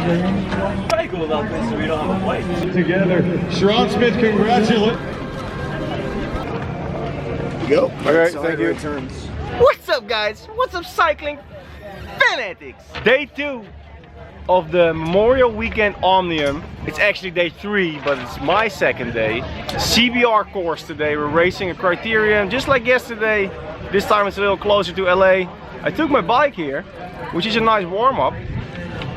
Pretty cool about this, so we don't have a plate. Together. Sharon Smith, congratulations. Go. Okay, thank you. Returns. What's up, guys? What's up, cycling fanatics? Day 2 of the Memorial Weekend Omnium. It's actually day 3, but it's my second day. CBR course today. We're racing a Criterion, just like yesterday. This time it's a little closer to LA. I took my bike here, which is a nice warm-up.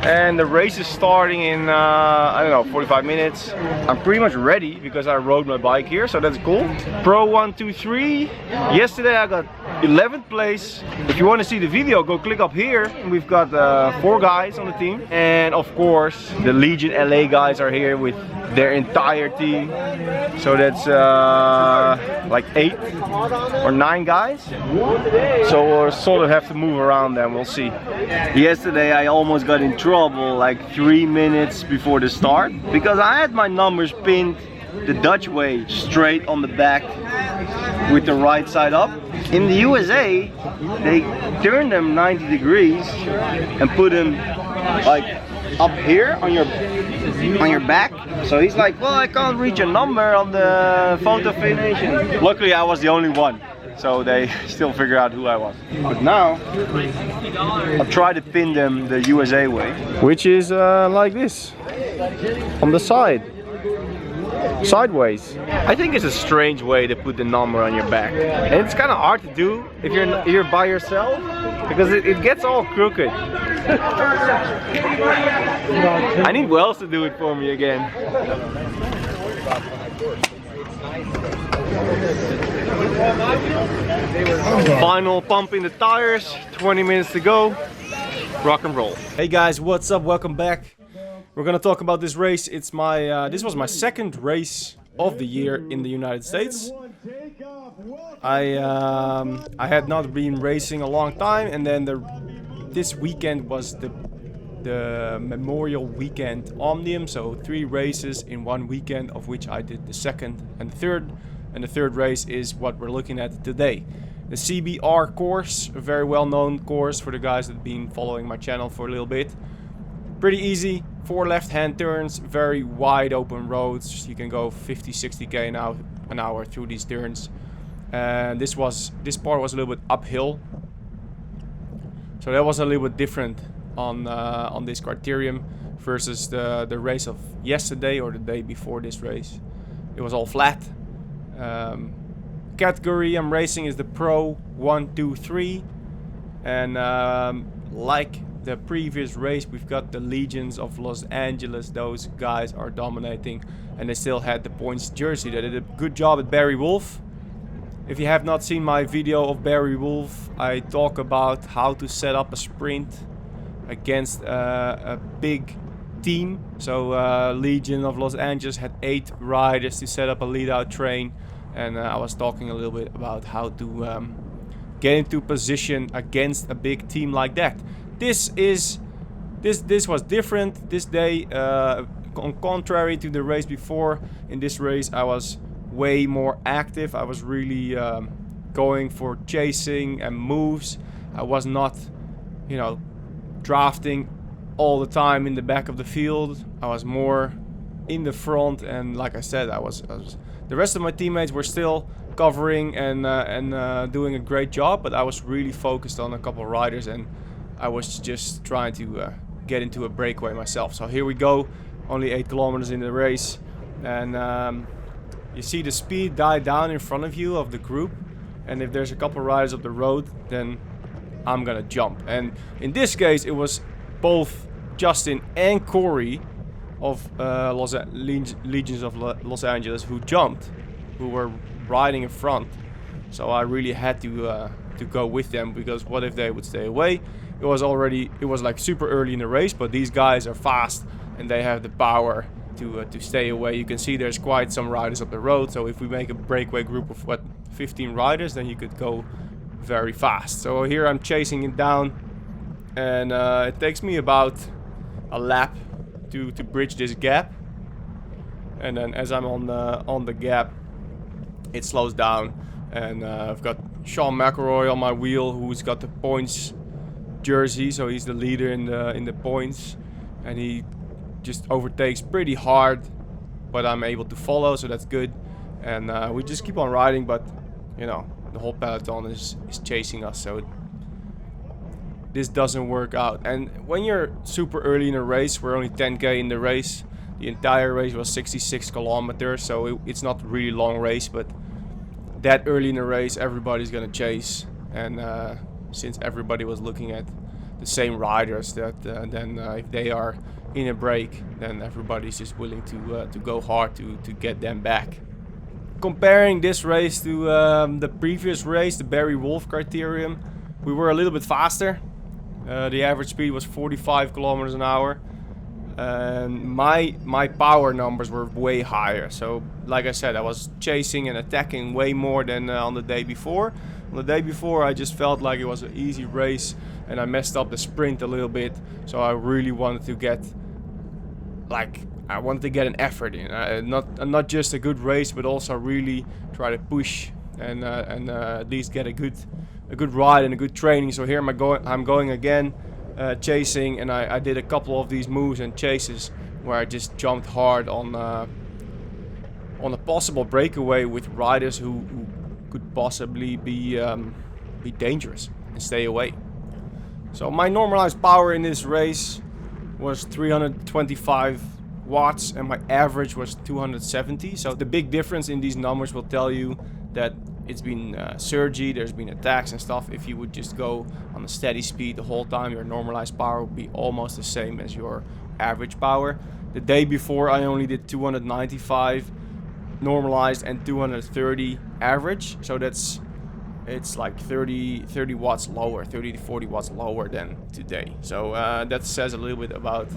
And the race is starting in, I don't know, 45 minutes. I'm pretty much ready because I rode my bike here, so that's cool. Pro 1, 2, 3. Yesterday I got 11th place. If you want to see the video, go click up here. We've got 4 guys on the team. And of course, the Legion LA guys are here with their entire team. So that's like 8 or 9 guys. So we'll sort of have to move around them, we'll see. Yesterday I almost got in trouble like 3 minutes before the start because I had my numbers pinned the Dutch way, straight on the back with the right side up. In the USA they turn them 90 degrees and put them like up here on your back. So he's like, well, I can't reach a number on the photo finish. And luckily I was the only one, so they still figure out who I was. But now I'll try to pin them the USA way, which is like this, on the side, sideways. I think it's a strange way to put the number on your back, and it's kind of hard to do if you're by yourself because it gets all crooked. I need Wells to do it for me again. Final pump in the tires, 20 minutes to go, rock and roll. Hey guys, what's up? Welcome back. We're gonna talk about this race. It's my this was my second race of the year in the United States. I had not been racing a long time, and then this weekend was the Memorial Weekend Omnium, so 3 races in one weekend, of which I did the second and the third. And the third race is what we're looking at today. The CBR course, a very well-known course for the guys that have been following my channel for a little bit. Pretty easy, 4 left-hand turns, very wide open roads. You can go 50-60 km an hour through these turns. And this part was a little bit uphill, so that was a little bit different on this Criterium versus the race of yesterday or the day before this race. It was all flat. Category I'm racing is the Pro 1, 2, 3, and like the previous race, we've got the Legions of Los Angeles. Those guys are dominating, and they still had the points jersey. They did a good job at Barry Wolf. If you have not seen my video of Barry Wolf, I talk about how to set up a sprint against a big team. So Legion of Los Angeles had 8 riders to set up a lead-out train, and I was talking a little bit about how to get into position against a big team like that. This was different this day, on contrary to the race before. In this race I was way more active. I was really going for chasing and moves. I was not, you know, drafting all the time in the back of the field. I was more in the front, and like I said, I was the rest of my teammates were still covering and doing a great job, but I was really focused on a couple of riders, and I was just trying to get into a breakaway myself. So here we go, only 8 kilometers in the race, and you see the speed die down in front of you of the group, and if there's a couple of riders up the road, then I'm gonna jump. And in this case it was both Justin and Corey of Legions of Los Angeles who jumped, who were riding in front. So I really had to go with them, because what if they would stay away? It was like super early in the race, but these guys are fast and they have the power to stay away. You can see there's quite some riders up the road, so if we make a breakaway group of 15 riders, then you could go very fast. So here I'm chasing it down, and it takes me about a lap to bridge this gap, and then as I'm on the gap, it slows down, and I've got Sean McElroy on my wheel, who's got the points jersey, so he's the leader in the points, and he just overtakes pretty hard, but I'm able to follow, so that's good. And we just keep on riding, but you know, the whole peloton is chasing us, so this doesn't work out. And when you're super early in a race, we're only 10k in the race. The entire race was 66 kilometers, so it's not a really long race, but that early in the race everybody's gonna chase. And since everybody was looking at the same riders, that then if they are in a break, then everybody's just willing to go hard to get them back. Comparing this race to the previous race, the Barry Wolf criterium, we were a little bit faster. The average speed was 45 kilometers an hour. And my power numbers were way higher. So like I said, I was chasing and attacking way more than on the day before. On the day before, I just felt like it was an easy race, and I messed up the sprint a little bit. So I really wanted to get, I wanted to get an effort in, not just a good race, but also really try to push and at least get a good ride and a good training. So here I'm going again, chasing, and I did a couple of these moves and chases where I just jumped hard on a possible breakaway with riders who could possibly be dangerous and stay away. So my normalized power in this race was 325 watts and my average was 270. So the big difference in these numbers will tell you that it's been surgy, there's been attacks and stuff. If you would just go on a steady speed the whole time, your normalized power would be almost the same as your average power. The day before I only did 295 normalized and 230 average, so it's like 30 watts lower, 30 to 40 watts lower than today. So that says a little bit about,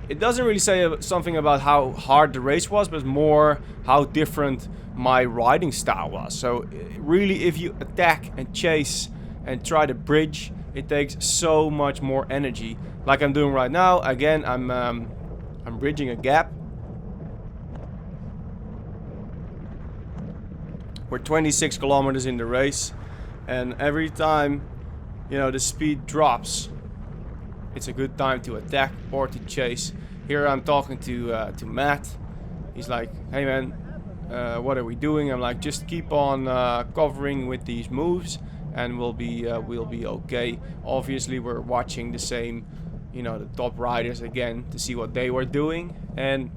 it doesn't really say something about how hard the race was, but more how different my riding style was. So really, if you attack and chase and try to bridge, it takes so much more energy, like I'm doing right now. Again, I'm bridging a gap. We're 26 kilometers in the race, and every time, you know, the speed drops, it's a good time to attack or to chase. Here I'm talking to Matt. He's like, hey man, what are we doing? I'm like, just keep on covering with these moves and we'll be okay. Obviously we're watching the same, you know, the top riders again to see what they were doing, and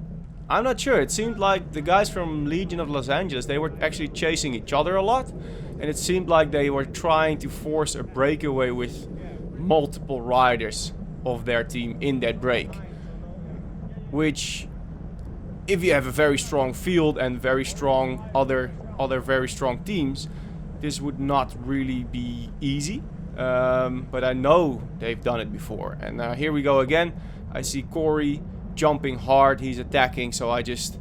I'm not sure, it seemed like the guys from Legion of Los Angeles, they were actually chasing each other a lot, and it seemed like they were trying to force a breakaway with multiple riders of their team in that break, which, if you have a very strong field and very strong other very strong teams, this would not really be easy. But I know they've done it before. And here we go again. I see Corey jumping hard, he's attacking, so I just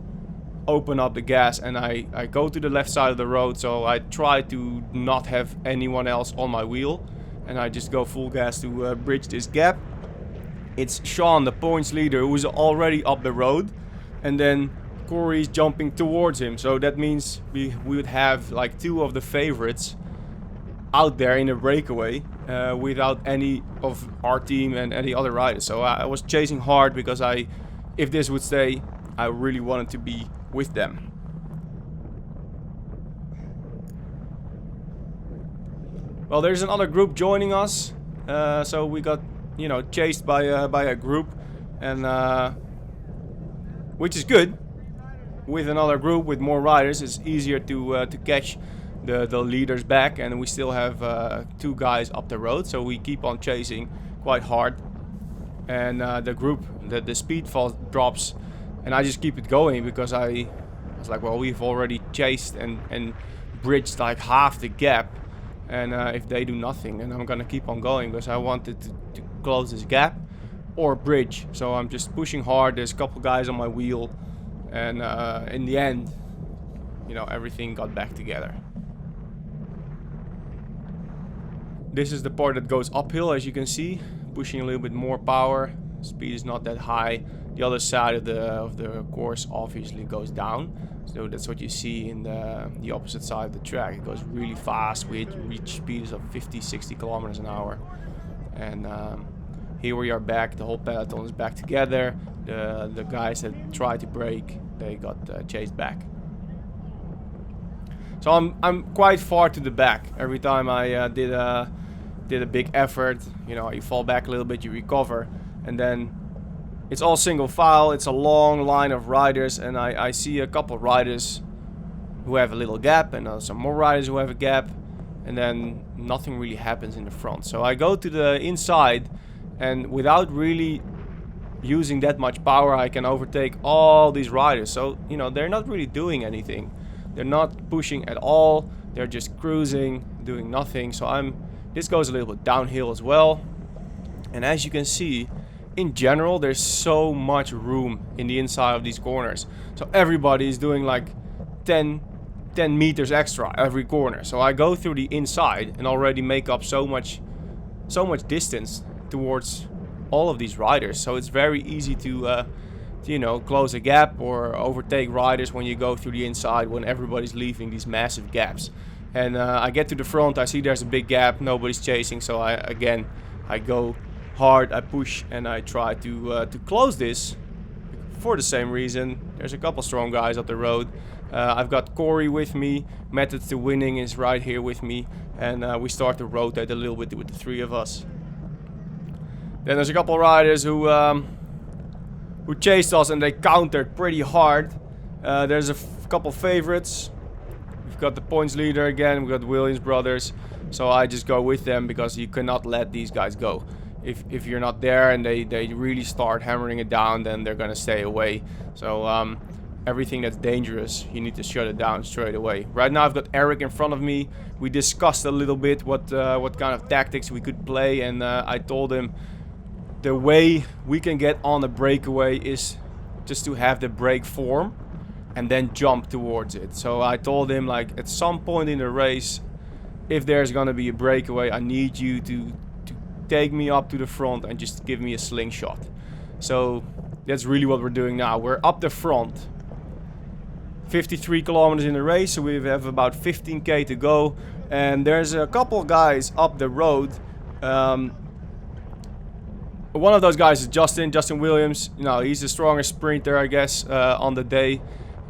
open up the gas and I go to the left side of the road, so I try to not have anyone else on my wheel, and I just go full gas to bridge this gap. It's Sean, the points leader, who's already up the road, and then Corey's jumping towards him, so that means we would have like two of the favorites out there in a breakaway without any of our team and any other riders. So I was chasing hard because if this would stay, I really wanted to be with them. Well, there's another group joining us, so we got, you know, chased by a group, and which is good. With another group with more riders, it's easier to catch the leaders back, and we still have two guys up the road, so we keep on chasing quite hard. And the group, the speed drops, and I just keep it going because I was like, well, we've already chased and bridged like half the gap, and if they do nothing, then I'm gonna keep on going because I wanted to close this gap or bridge. So I'm just pushing hard. There's a couple guys on my wheel, and in the end, you know, everything got back together. This is the part that goes uphill, as you can see, pushing a little bit more power. Speed is not that high. The other side of the course obviously goes down, so that's what you see in the opposite side of the track. It goes really fast. We reach speeds of 50-60 kilometers an hour, and here we are back. The whole peloton is back together. The guys that tried to brake, they got chased back. So I'm quite far to the back. Every time I did a big effort, you know, you fall back a little bit, you recover, and then it's all single file. It's a long line of riders, and I see a couple riders who have a little gap, and some more riders who have a gap, and then nothing really happens in the front. So I go to the inside, and without really using that much power, I can overtake all these riders. So, you know, they're not really doing anything. They're not pushing at all. They're just cruising, doing nothing. So this goes a little bit downhill as well. And as you can see, in general, there's so much room in the inside of these corners. So everybody is doing like 10 meters extra every corner. So I go through the inside and already make up so much distance towards all of these riders. So it's very easy to you know, close a gap or overtake riders when you go through the inside, when everybody's leaving these massive gaps. And I get to the front, I see there's a big gap, nobody's chasing, so I go hard, I push, and I try to close this for the same reason. There's a couple strong guys up the road. I've got Corey with me, Method to Winning is right here with me, and we start to rotate a little bit with the three of us. Then there's a couple riders who chased us, and they countered pretty hard. There's a couple favorites. We've got the points leader again, we've got the Williams brothers. So I just go with them because you cannot let these guys go. If you're not there and they really start hammering it down, then they're gonna stay away. So everything that's dangerous, you need to shut it down straight away. Right now I've got Eric in front of me. We discussed a little bit what kind of tactics we could play, and I told him the way we can get on the breakaway is just to have the brake form and then jump towards it. So I told him, like, at some point in the race, if there's gonna be a breakaway, I need you to take me up to the front and just give me a slingshot. So that's really what we're doing now. We're up the front, 53 kilometers in the race, so we have about 15k to go, and there's a couple guys up the road. One of those guys is Justin Williams. You know, he's the strongest sprinter, I guess, on the day,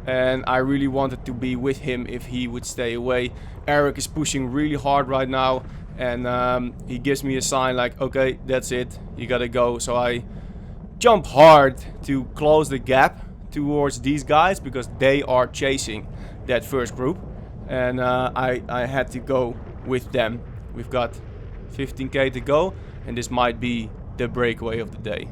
and I really wanted to be with him if he would stay away. Eric is pushing really hard right now, and he gives me a sign like, okay, that's it, you gotta go. So I jump hard to close the gap towards these guys because they are chasing that first group, and I had to go with them. We've got 15k to go, and this might be the breakaway of the day.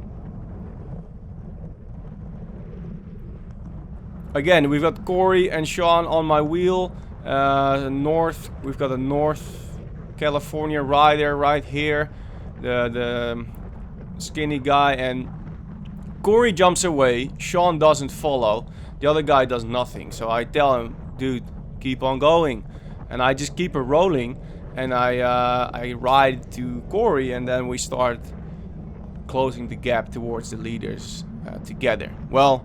Again, we've got Corey and Sean on my wheel. We've got a North California rider right here, the skinny guy, and Corey jumps away. Sean doesn't follow. The other guy does nothing. So I tell him, dude, keep on going, and I just keep it rolling, and I ride to Corey, and then we start closing the gap towards the leaders together. Well,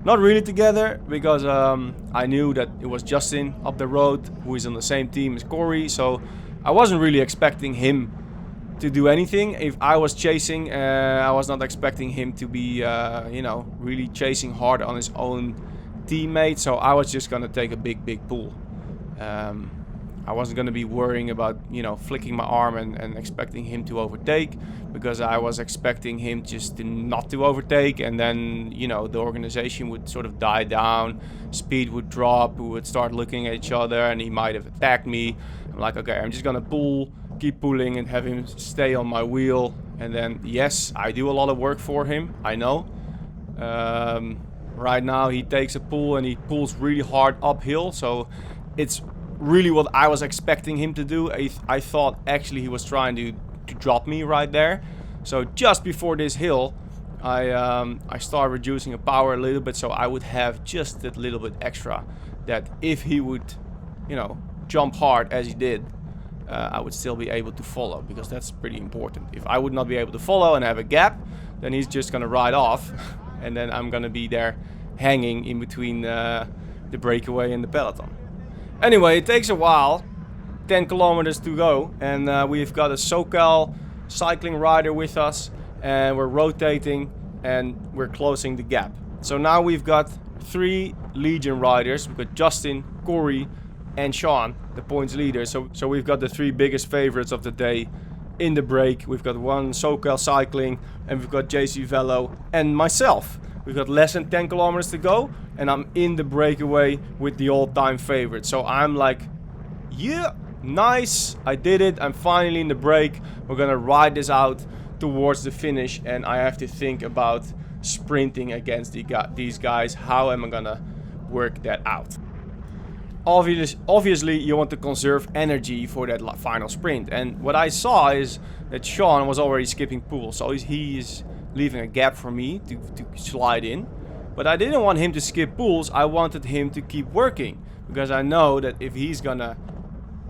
not really together, because I knew that it was Justin up the road who is on the same team as Corey, so I wasn't really expecting him to do anything. If I was chasing, I was not expecting him to be you know, really chasing hard on his own teammate, so I was just gonna take a big pull. I wasn't going to be worrying about, you know, flicking my arm and expecting him to overtake, because I was expecting him just not to overtake, and then, you know, the organization would sort of die down, speed would drop, we would start looking at each other, and he might have attacked me. I'm like, okay, I'm just going to keep pulling and have him stay on my wheel. And then, yes, I do a lot of work for him, I know. Right now he takes a pull and he pulls really hard uphill, so it's really what I was expecting him to do. I thought actually he was trying to drop me right there. So just before this hill, I started reducing the power a little bit, so I would have just that little bit extra, that if he would, you know, jump hard as he did, I would still be able to follow, because that's pretty important. If I would not be able to follow and have a gap, then he's just gonna ride off, and then I'm gonna be there hanging in between the breakaway and the peloton. Anyway, it takes a while, 10 kilometers to go, and we've got a SoCal cycling rider with us, and we're rotating and we're closing the gap. So now we've got 3 Legion riders. We've got Justin, Corey, and Sean, the points leader. So we've got the 3 biggest favorites of the day in the break. We've got one SoCal Cycling, and we've got JC Velo, and myself. We've got less than 10 kilometers to go, and I'm in the breakaway with the all-time favorite. So I'm like, yeah, nice, I did it. I'm finally in the break. We're gonna ride this out towards the finish, and I have to think about sprinting against these guys. How am I gonna work that out? Obviously, you want to conserve energy for that final sprint. And what I saw is that Sean was already skipping pools, so he is leaving a gap for me to slide in. But I didn't want him to skip pools. I wanted him to keep working, because I know that if he's gonna,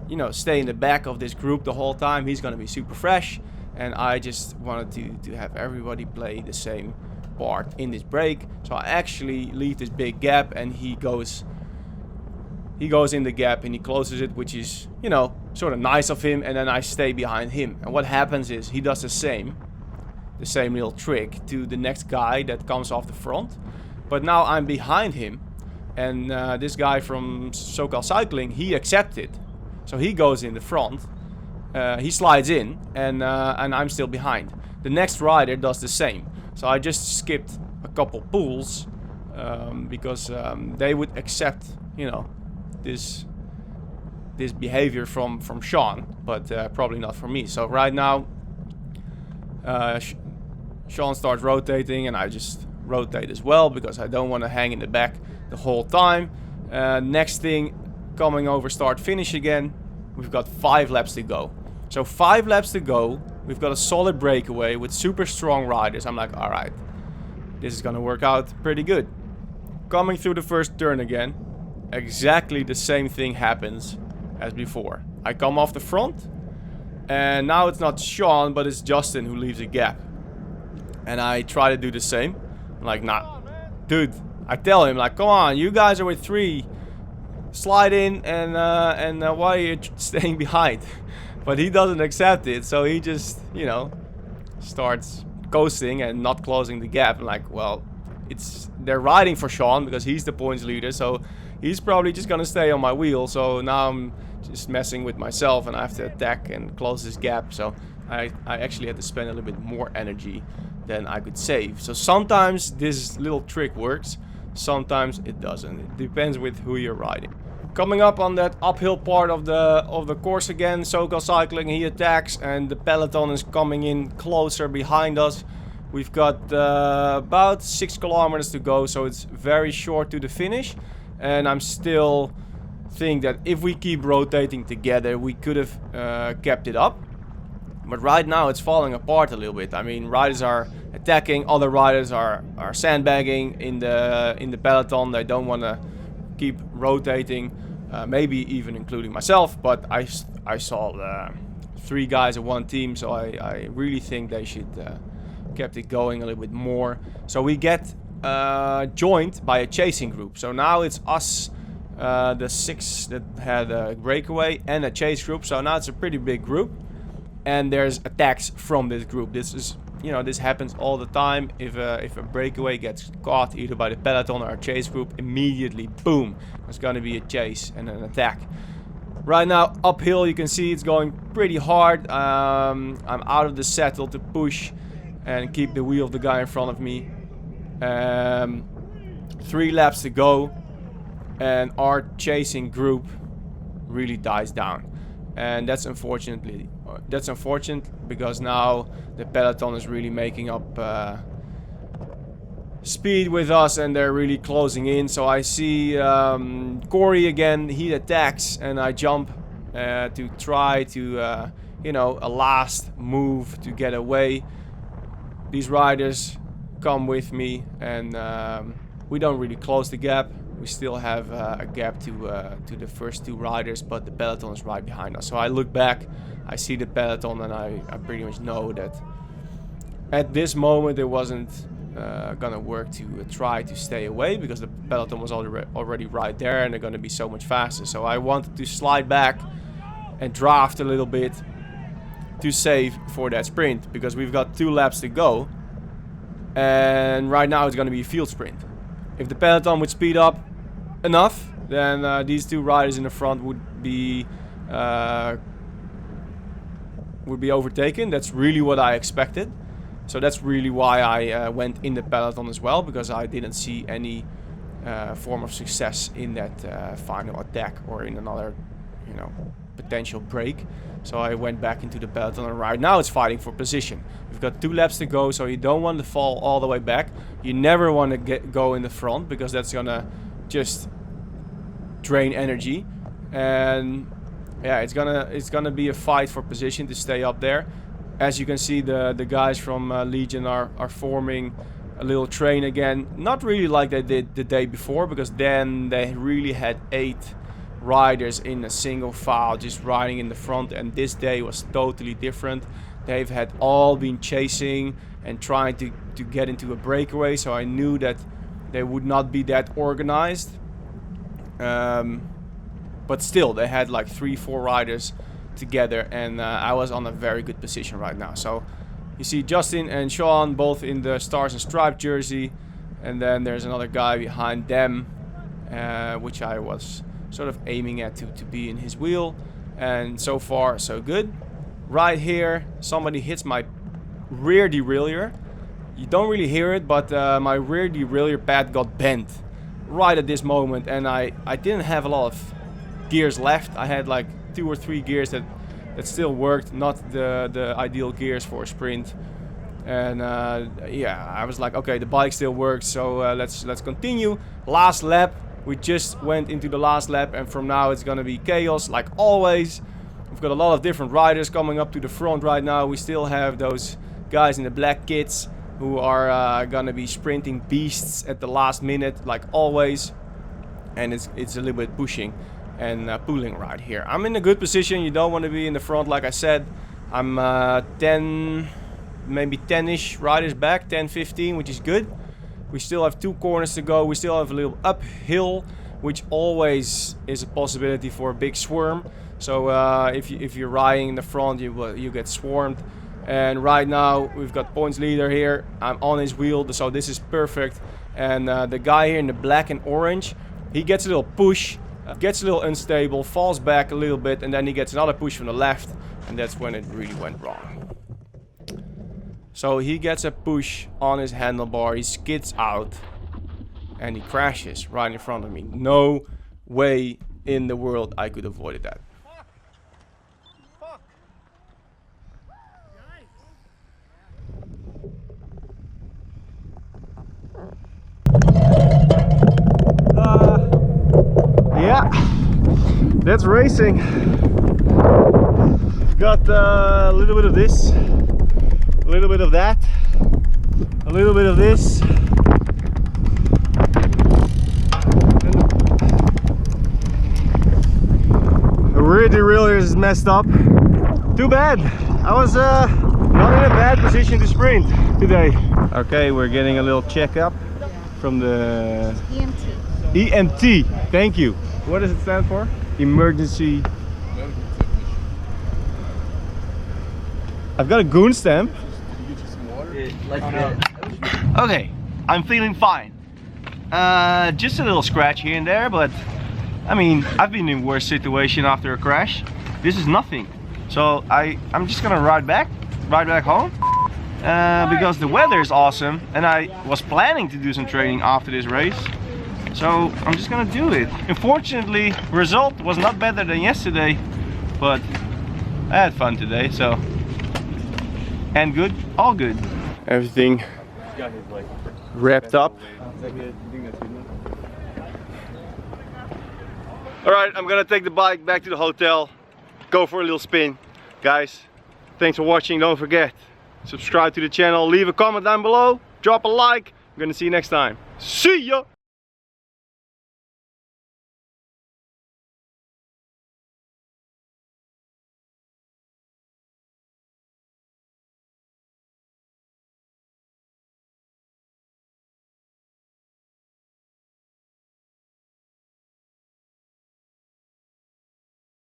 you know, stay in the back of this group the whole time, he's gonna be super fresh. And I just wanted to have everybody play the same part in this break. So I actually leave this big gap, and he goes in the gap and he closes it, which is, you know, sort of nice of him. And then I stay behind him, and what happens is he does the same little trick to the next guy that comes off the front. But now I'm behind him, and this guy from SoCal Cycling, he accepted, so he goes in the front. He slides in, and I'm still behind. The next rider does the same. So I just skipped a couple pools because they would accept, you know, this behavior from Sean, but probably not from me. So right now, Sean starts rotating, and I just rotate as well because I don't want to hang in the back the whole time. Next thing, coming over start finish again. We've got 5 laps to go. So 5 laps to go. We've got a solid breakaway with super strong riders. I'm like, all right, this is gonna work out pretty good. Coming through the first turn again, exactly the same thing happens as before. I come off the front, and now it's not Sean, but it's Justin who leaves a gap. And I try to do the same. I'm like, nah, dude. I tell him, like, come on, you guys are with 3. Slide in, and why are you staying behind? But he doesn't accept it, so he just, you know, starts coasting and not closing the gap. I'm like, well, they're riding for Sean because he's the points leader, so he's probably just gonna stay on my wheel. So now I'm just messing with myself, and I have to attack and close this gap. So I actually had to spend a little bit more energy than I could save. So sometimes this little trick works, sometimes it doesn't. It depends with who you're riding. Coming up on that uphill part of the course again, SoCal Cycling, he attacks, and the peloton is coming in closer behind us. We've got about 6 kilometers to go, so it's very short to the finish. And I'm still think that if we keep rotating together, we could have kept it up. But right now it's falling apart a little bit. I mean, riders are attacking, other riders are sandbagging in the peloton. They don't want to keep rotating, maybe even including myself. But I saw 3 guys in one team, so I really think they should kept it going a little bit more. So we get joined by a chasing group. So now it's us, the 6 that had a breakaway, and a chase group. So now it's a pretty big group, and there's attacks from this group. This is, you know, this happens all the time. If a breakaway gets caught either by the peloton or a chase group, immediately, boom, there's gonna be a chase and an attack. Right now, uphill, you can see it's going pretty hard. I'm out of the saddle to push and keep the wheel of the guy in front of me. 3 laps to go, and our chasing group really dies down, and that's unfortunate because now the peloton is really making up speed with us, and they're really closing in. So I see Corey again. He attacks, and I jump to try to you know, a last move to get away. These riders come with me, and we don't really close the gap. We still have a gap to the first 2 riders, but the peloton is right behind us. So I look back, I see the peloton, and I pretty much know that at this moment it wasn't gonna work to try to stay away, because the peloton was already right there, and they're gonna be so much faster. So I wanted to slide back and draft a little bit, to save for that sprint, because we've got 2 laps to go, and right now it's going to be a field sprint. If the peloton would speed up enough, then these 2 riders in the front would be overtaken. That's really what I expected. So that's really why I went in the peloton as well, because I didn't see any form of success in that final attack or in another, you know, potential break. So I went back into the peloton, and right now it's fighting for position. We've got 2 laps to go, so you don't want to fall all the way back. You never want to go in the front, because that's gonna just drain energy. And yeah, it's gonna be a fight for position to stay up there. As you can see, the guys from Legion are forming a little train again. Not really like they did the day before, because then they really had 8 riders in a single file just riding in the front, and this day was totally different. They've had all been chasing and trying to get into a breakaway, so I knew that they would not be that organized. But still, they had like 3-4 riders together, and I was on a very good position right now. So you see Justin and Sean both in the Stars and Stripes jersey, and then there's another guy behind them, which I was sort of aiming at to be in his wheel, and so far so good. Right here, somebody hits my rear derailleur. You don't really hear it, but my rear derailleur pad got bent right at this moment, and I didn't have a lot of gears left. I had like 2 or 3 gears that still worked, not the ideal gears for a sprint. And yeah, I was like, okay, the bike still works, so let's continue. Last lap. We just went into the last lap, and from now it's gonna be chaos like always. We've got a lot of different riders coming up to the front right now. We still have those guys in the black kits who are gonna be sprinting beasts at the last minute like always. And it's a little bit pushing and pulling right here. I'm in a good position. You don't want to be in the front, like I said. I'm 10, maybe 10-ish riders back, 10, 15, which is good. We still have 2 corners to go. We still have a little uphill, which always is a possibility for a big swarm. So if you're riding in the front, you get swarmed. And right now we've got points leader here. I'm on his wheel, so this is perfect. And the guy here in the black and orange, he gets a little push, gets a little unstable, falls back a little bit, and then he gets another push from the left, and that's when it really went wrong. So he gets a push on his handlebar, he skids out, and he crashes right in front of me. No way in the world I could have avoided that. Yeah, that's racing. Got a little bit of this, a little bit of that, a little bit of this. The rear derailleur is messed up. Too bad. I was not in a bad position to sprint today. Okay, we're getting a little checkup from the EMT. EMT, thank you. What does it stand for? Emergency. I've got a goon stamp. Okay, I'm feeling fine. Just a little scratch here and there, but I mean, I've been in worse situation after a crash. This is nothing. So I'm just gonna ride back home because the weather is awesome, and I was planning to do some training after this race. So I'm just gonna do it. Unfortunately, result was not better than yesterday, but I had fun today, so. And good, all good. Everything wrapped up. Alright, I'm gonna take the bike back to the hotel, go for a little spin. Guys, thanks for watching. Don't forget, subscribe to the channel, leave a comment down below, drop a like. I'm gonna see you next time. See ya!